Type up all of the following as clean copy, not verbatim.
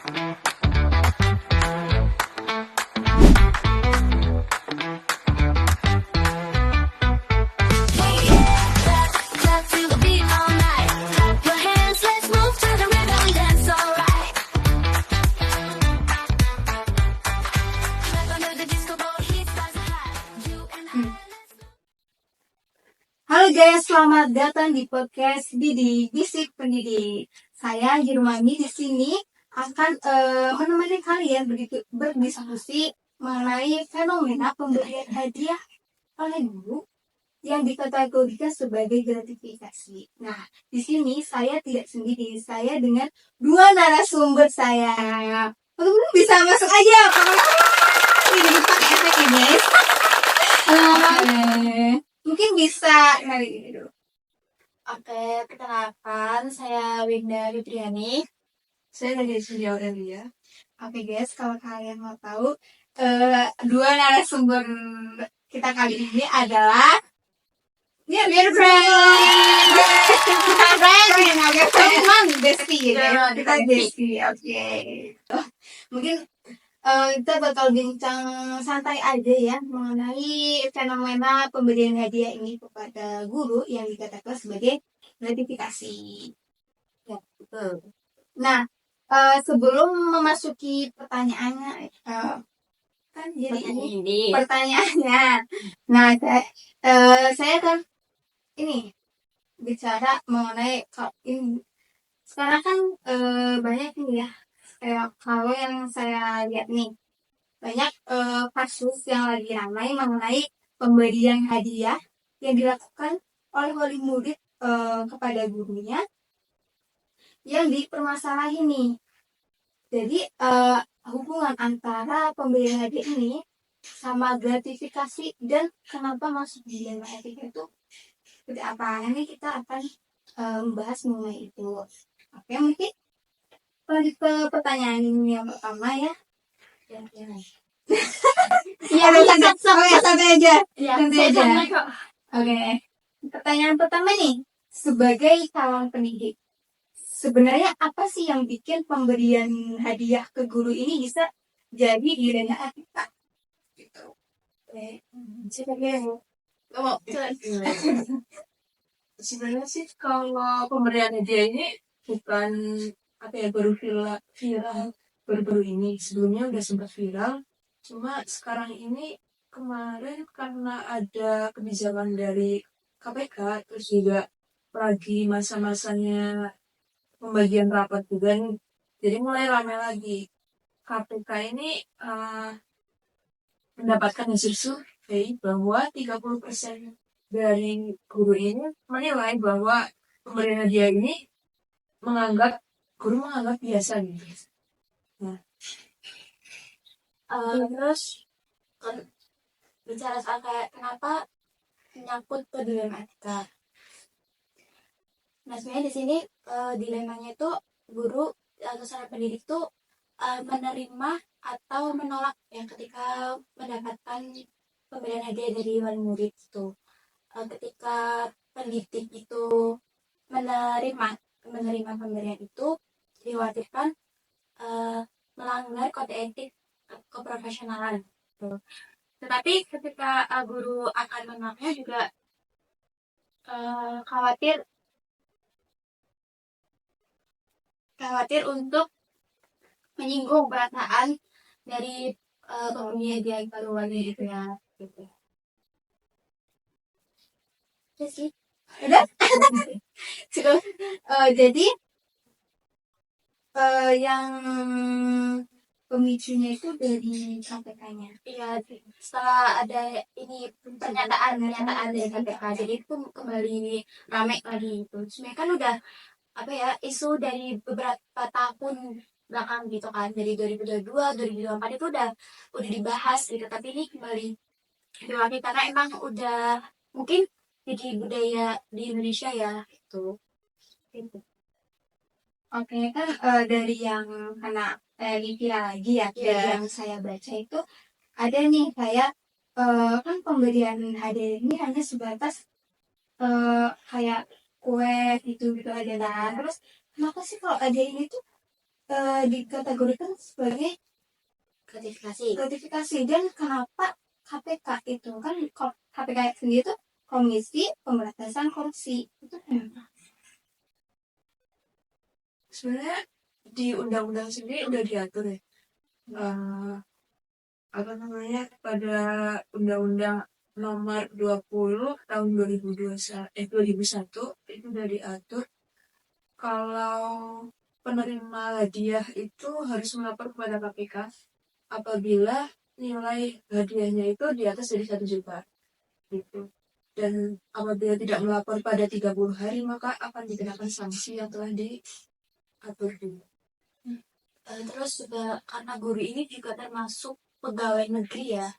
Halo guys, selamat datang di podcast Didi Bisik Pendidik. Saya Jirmani di sini akan menemani kalian berdiskusi mengenai fenomena pemberian hadiah oleh guru yang dikategorikan sebagai gratifikasi. Nah, di sini saya tidak sendiri, saya dengan dua narasumber saya. Teman-teman bisa masuk aja. Ini pakai efek ya guys. Mungkin bisa dari ini dulu. Oke, perkenalkan saya Winda Fitriani. Saya dari Studio Aurelia. Oke guys, kalau kalian mau tahu, dua narasumber kita kali ini adalah dear friend. Kita friend, agak teman bestie ya. Kita bestie, oke. Mungkin kita bakal bincang santai aja ya mengenai fenomena pemberian hadiah ini kepada guru yang dikatakan sebagai gratifikasi. Ya, betul. Nah, sebelum memasuki pertanyaannya, kan jadi ini pertanyaannya. Nah, saya kan ini bicara mengenai ini. Sekarang kan banyak ini ya. Kalau yang saya lihat nih, banyak kasus yang lagi ramai mengenai pemberian hadiah yang dilakukan oleh wali murid kepada gurunya yang dipermasalahin nih. Jadi hubungan antara pemberian hadiah ini sama gratifikasi dan kenapa masuk di dilema etika itu seperti apa? Nanti kita akan membahas mengenai itu. Oke, mungkin lanjut ke pertanyaan yang pertama ya. Iya, santai aja. Santai aja. Oke. Pertanyaan pertama nih, sebagai calon pendidik, sebenarnya apa sih yang bikin pemberian hadiah ke guru ini bisa jadi dilema etika? Gitu. Sebenarnya sih kalau pemberian hadiah ini bukan viral baru-baru ini. Sebelumnya udah sempat viral, cuma sekarang ini kemarin karena ada kebijakan dari KPK, terus juga lagi masa-masanya pembagian rapat juga nih, jadi mulai ramai lagi. KPK ini mendapatkan hasil survei bahwa 30% dari guru ini menilai bahwa pemberian hadiah ini guru menganggap biasa gitu. Nah, Terus bicara soal kayak kenapa menyangkut ke dilema etika. Nah, sebenarnya di sini dilemanya itu guru atau seorang pendidik itu menerima atau menolak yang ketika mendapatkan pemberian hadiah dari wali murid itu. Ketika pendidik itu menerima pemberian itu, dikhawatirkan melanggar kode etik keprofesionalan. Tetapi ketika guru akan menolaknya juga khawatir untuk menyinggung perasaan dari pemberi hadiah kalau wali itu ya gitu. Terus sih Udah? Jadi yang pemicunya itu dari KPK-nya. Iya, setelah ada ini pernyataan dari KPK, jadi itu kembali ramai lagi itu. Sebenarnya kan udah isu dari beberapa tahun belakang gitu kan, dari 2022, 2024 itu udah dibahas gitu, tapi ini kembali lagi karena emang udah mungkin jadi budaya di Indonesia ya gitu. Oke, kan dari yang kena viral lagi ya, dari yang saya baca itu ada nih kayak kan pemberian hadiah ini hanya sebatas kayak kue gitu aja kan. Terus kenapa sih kalau ada ini tuh dikategorikan sebagai gratifikasi. gratifikasi. Dan kenapa KPK itu kan KPK sendiri itu Komisi Pemberantasan Korupsi itu kenapa? Sebenarnya di undang-undang sendiri udah diatur ya. Apa namanya, pada Undang-Undang Nomor 20 tahun 2001 itu udah diatur kalau penerima hadiah itu harus melapor kepada KPK apabila nilai hadiahnya itu di atas dari 1 juta gitu. Dan apabila tidak melapor pada 30 hari maka akan dikenakan sanksi yang telah diatur juga. Terus juga karena guru ini juga termasuk pegawai negeri ya,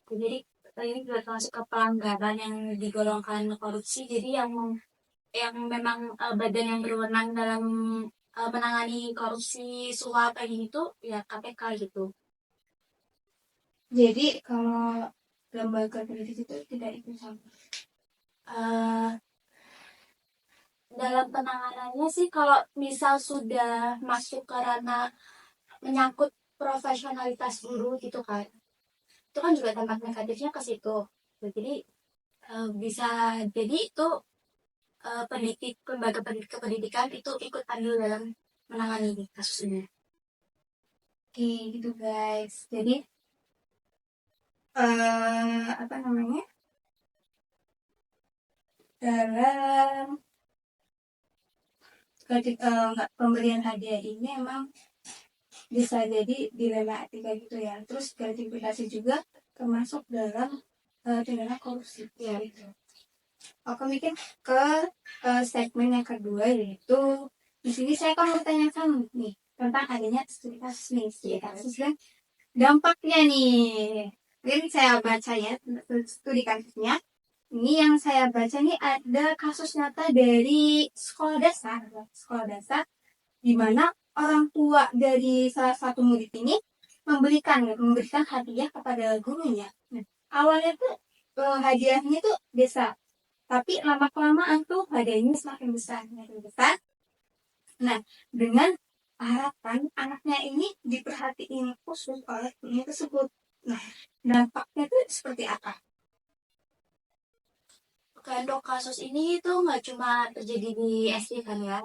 jadi ini juga termasuk ke pelanggaran yang digolongkan korupsi. Jadi yang memang badan yang berwenang dalam menangani korupsi suap kayak gitu ya KPK gitu. Jadi kalau lembaga pendidik itu tidak ikut campur. Eh, dalam penanganannya sih kalau misal sudah masuk ke ranah menyangkut profesionalitas guru gitu kan, itu kan juga dampak negatifnya ke situ. Jadi bisa jadi itu lembaga pendidikan itu ikut andil dalam menangani kasus ini. Oke gitu guys. Jadi apa namanya, dalam pemberian hadiah ini emang bisa jadi dilema etika gitu ya. Terus gratifikasi juga termasuk dalam tindakan korupsi ya gitu. Oke, mungkin ke segmen yang kedua, yaitu di sini saya akan bertanyakan nih tentang adanya studi kasus nih, studi kasus dan dampaknya nih. Mungkin saya baca ya studi kasusnya. Ini yang saya baca nih ada kasus nyata dari sekolah dasar di mana orang tua dari salah satu murid ini memberikan hadiah kepada gurunya. Nah, awalnya tuh hadiahnya tuh biasa, tapi lama kelamaan tuh hadiahnya semakin besar. Nah, dengan harapan anaknya ini diperhatiin khusus oleh gurunya tersebut. Nah, dampaknya tuh seperti apa? Untuk kasus ini tuh nggak cuma terjadi di SD kan ya,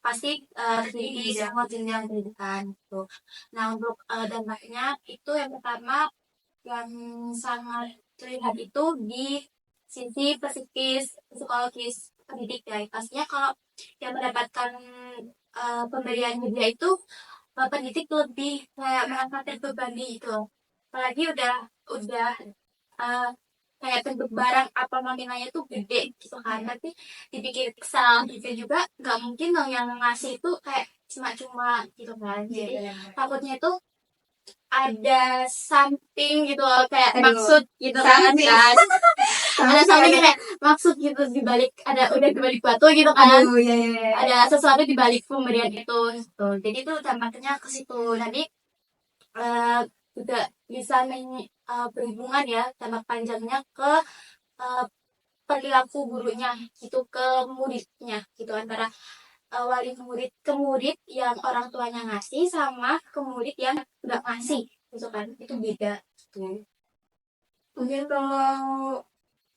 pasti terjadi di semua jenjang pendidikan gitu. Nah untuk dampaknya itu yang pertama yang sangat terlihat itu di sisi psikologis pendidik ya. Pastinya kalau yang mendapatkan pemberian hadiah itu pendidik lebih kayak merasa terbebani gitu. Apalagi udah uh, kayak bentuk barang apa nominalnya tuh gede gitu kan, tapi dipikir selanjutnya juga nggak mungkin dong yang ngasih itu kayak cuma-cuma gitu kan. Jadi takutnya itu ada something gitu loh, kayak maksud gitu kan. Ada something kayak maksud gitu dibalik, udah dibalik batu gitu kan. Ada sesuatu dibalik pemberian itu gitu. Jadi itu dampaknya ke situ. Nanti juga bisa berhubungan ya dampak panjangnya ke perilaku gurunya gitu, ke muridnya gitu, antara wali murid ke murid yang orang tuanya ngasih sama ke murid yang nggak ngasih gitu kan, itu beda gitu. Mungkin kalau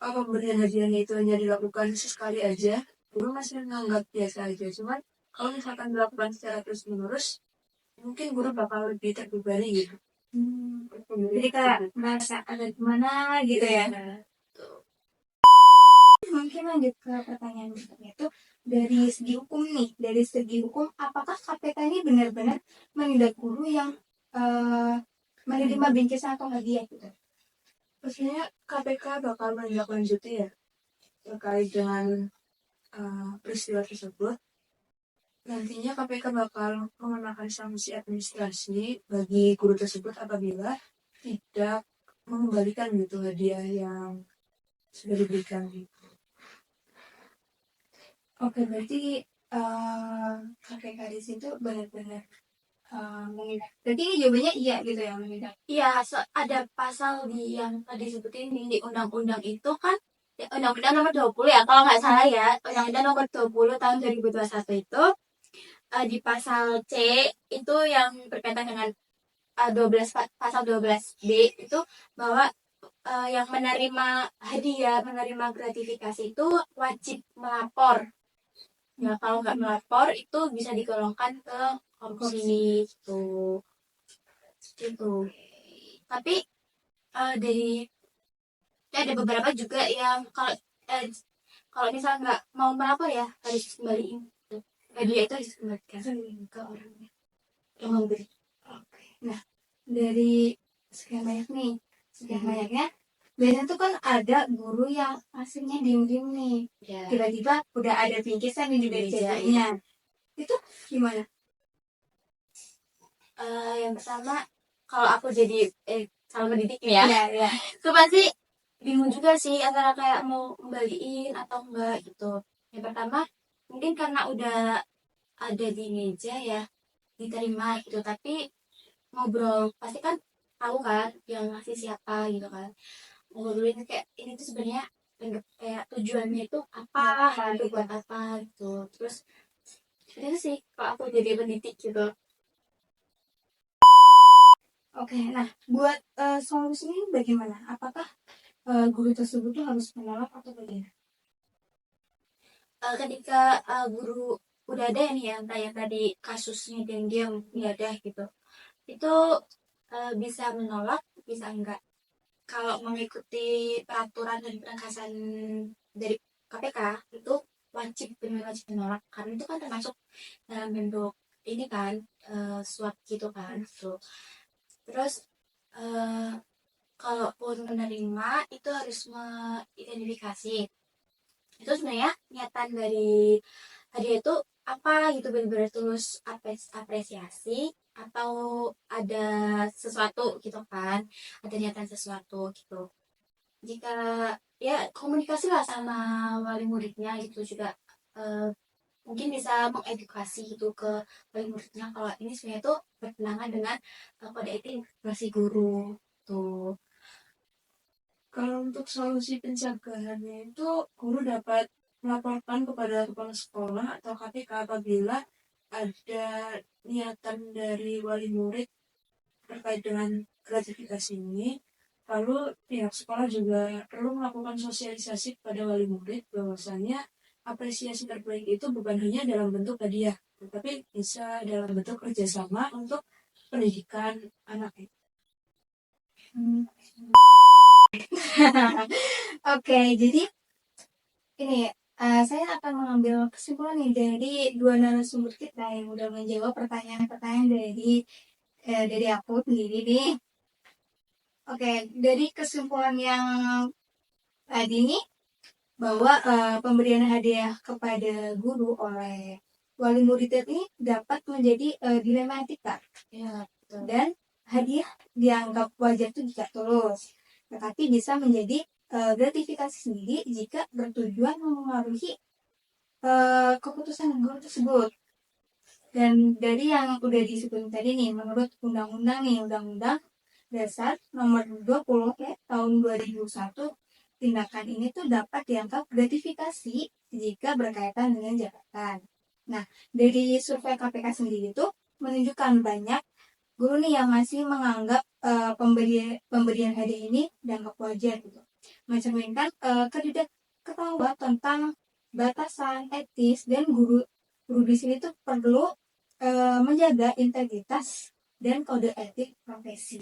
pemberian hadiahnya itu hanya dilakukan sesekali aja, guru masih menganggap biasa aja. Cuman kalau misalkan dilakukan secara terus menerus, mungkin guru bakal lebih terbebani gitu. Jadi kayak merasa ada gimana gitu ya. Mungkin lanjut ke pertanyaan berikutnya itu dari segi hukum nih. Dari segi hukum, apakah KPK ini benar-benar menindak guru yang menerima bingkisan atau hadiah gitu? Pastinya KPK bakal menindaklanjuti ya terkait dengan peristiwa tersebut. Nantinya KPK bakal mengenakan sanksi administrasi bagi guru tersebut apabila tidak mengembalikan gitu hadiah yang sudah diberikan. Oke, berarti KPK di situ benar-benar menindak. Berarti ini jawabannya iya gitu ya, menindak. Iya, ada pasal yang tadi disebutin di undang-undang itu kan, ya, undang-undang nomor 20 ya kalau nggak salah ya, undang-undang nomor 20 tahun 2021 itu di pasal C itu yang berkaitan dengan 12 pasal 12B itu bahwa yang menerima hadiah, menerima gratifikasi itu wajib melapor. Ya kalau nggak melapor itu bisa digolongkan ke korupsi gitu. Gitu. Tapi dari ada beberapa juga yang kalau misalnya nggak mau melapor ya harus kembaliin. Hadiah itu harus dikembalikan ke orangnya yang memberi. Oke. Nah, dari sekian banyaknya, biasanya tuh kan ada guru yang aslinya diem-diem nih. Ya. Tiba-tiba udah ada bingkisan nih di meja. Itu gimana? Yang pertama kalau aku jadi calon pendidik ya, Iya. itu pasti bingung juga sih antara kayak mau kembaliin atau enggak gitu. Yang pertama mungkin karena udah ada di meja ya diterima gitu, tapi ngobrol pasti kan tahu kan yang ngasih siapa gitu kan, ngobrolin kayak ini tuh sebenarnya kayak tujuannya itu apa gitu, buat apa gitu. Terus itu sih kalau aku jadi pendidik gitu. Oke, nah buat solusinya bagaimana? Apakah guru tersebut tuh harus menolak atau bagaimana? Ketika guru udah ada nih yang kayak tadi kasusnya dan dia nggak ada gitu, itu bisa menolak bisa enggak. Kalau mengikuti peraturan dan penegasan dari KPK itu wajib, benar wajib menolak karena itu kan termasuk dalam bentuk ini kan suap gitu kan gitu. Terus kalaupun menerima itu harus mengidentifikasi itu sebenarnya niatan dari hadiah itu apa gitu, benar-benar tulus apresiasi atau ada sesuatu gitu kan, ada niatan sesuatu gitu. Jika ya komunikasi lah sama wali muridnya gitu juga, mungkin bisa mengedukasi gitu ke wali muridnya kalau ini sebenarnya tuh bertentangan dengan kode etik institusi guru tuh. Kalau untuk solusi pencegahannya itu, guru dapat melaporkan kepada kepala sekolah atau KPK apabila ada niatan dari wali murid terkait dengan gratifikasi ini. Lalu pihak sekolah juga perlu melakukan sosialisasi kepada wali murid bahwasanya apresiasi terbaik itu bukan hanya dalam bentuk hadiah, tetapi bisa dalam bentuk kerjasama untuk pendidikan anak. Oke, jadi ini saya akan mengambil kesimpulan nih dari dua narasumber kita yang udah menjawab pertanyaan-pertanyaan dari aku sendiri nih. Oke, dari kesimpulan yang tadi nih bahwa pemberian hadiah kepada guru oleh wali murid ini dapat menjadi dilematika Ya, betul. dan hadiah dianggap wajar itu jika tulus, tetapi bisa menjadi gratifikasi sendiri jika bertujuan memengaruhi keputusan guru tersebut. Dan dari yang udah disebut tadi nih, menurut Undang-Undang Dasar nomor 20 ya, tahun 2001, tindakan ini tuh dapat dianggap gratifikasi jika berkaitan dengan jabatan. Nah, dari survei KPK sendiri tuh menunjukkan banyak guru nih yang masih menganggap pemberian hadiah ini dianggap wajar gitu, mencerminkan ketahuan tentang batasan etis, dan guru di sini tuh perlu menjaga integritas dan kode etik profesi.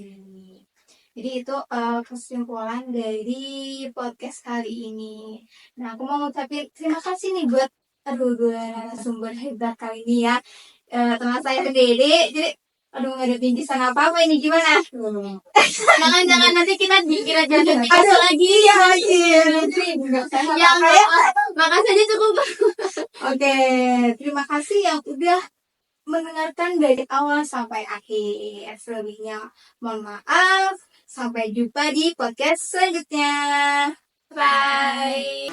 Jadi itu kesimpulan dari podcast kali ini. Nah, aku mau ngucapin terima kasih nih buat dua narasumber hebat kali ini ya. Teman saya sendiri, jadi nggak ada bingkisan apa-apa ini, gimana? Jangan nanti kita dikira jadi kasus lagi. Yang Makasih aja cukup. Oke, terima kasih yang udah mendengarkan dari awal sampai akhir. Selebihnya mohon maaf. Sampai jumpa di podcast selanjutnya. Bye.